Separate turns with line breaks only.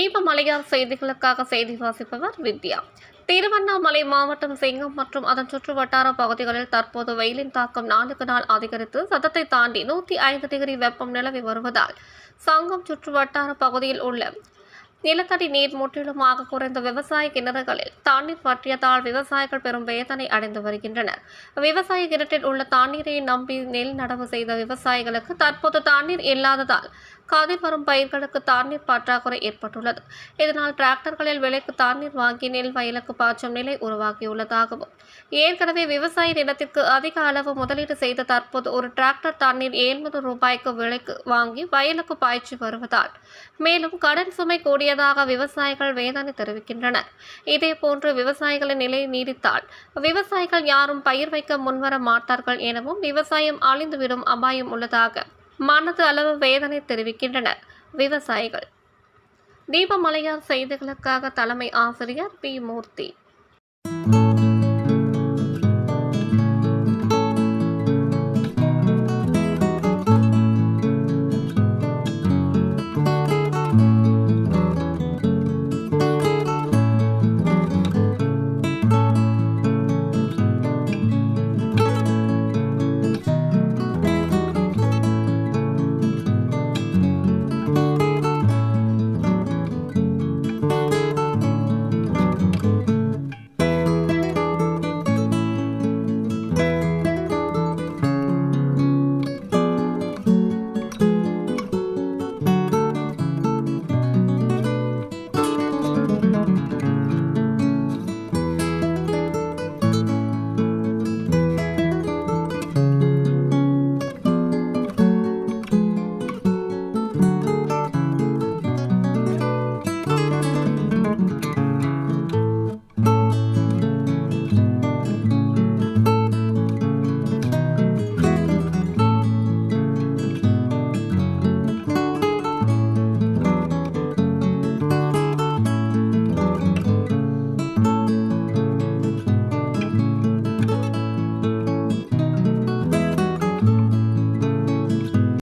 தீபமலையார் செய்திகளுக்காக செய்தி வாசிப்பவர் வித்யா. திருவண்ணாமலை மாவட்டம் செங்கம் மற்றும் அதன் சுற்றுவட்டார பகுதிகளில் தற்போது வெயிலின் தாக்கம் நாளுக்கு நாள் அதிகரித்து சதத்தை தாண்டி 105 டிகிரி வெப்பம் நிலவி வருவதால் சங்கம் சுற்றுவட்டார பகுதியில் உள்ள நிலத்தடி நீர் முற்றிலுமாக குறைந்த விவசாய கிணறுகளில் தண்ணீர் பற்றியதால் விவசாயிகள் பெரும் வேதனை அடைந்து வருகின்றனர். விவசாய கிணற்றில் உள்ள தண்ணீரை நம்பி நெல் நடவு செய்த விவசாயிகளுக்கு தற்போது தண்ணீர் இல்லாததால் கதிர் வரும் பயிர்களுக்கு தண்ணீர் பற்றாக்குறை ஏற்பட்டுள்ளது. இதனால் டிராக்டர்களில் விலைக்கு தண்ணீர் வாங்கி நெல் வயலுக்கு பாய்ச்சும் நிலை உருவாகியுள்ளதாகவும், ஏற்கனவே விவசாய நிலத்திற்கு அதிக அளவு முதலீடு செய்த தற்போது ஒரு டிராக்டர் தண்ணீர் 700 ரூபாய்க்கு விலைக்கு வாங்கி வயலுக்கு பாய்ச்சி வருவதால் மேலும் கடன் சுமை கூடியதாக விவசாயிகள் வேதனை தெரிவிக்கின்றனர். இதேபோன்று விவசாயிகளின் நிலை நீடித்தால் விவசாயிகள் யாரும் பயிர் வைக்க முன்வர மாட்டார்கள் எனவும் விவசாயம் அழிந்துவிடும் அபாயம் உள்ளதாக மனது அளவு வேதனை தெரிவிக்கின்றனர் விவசாயிகள். தீபமலையார் செய்திகளுக்காக தலைமை ஆசிரியர் பி. மூர்த்தி.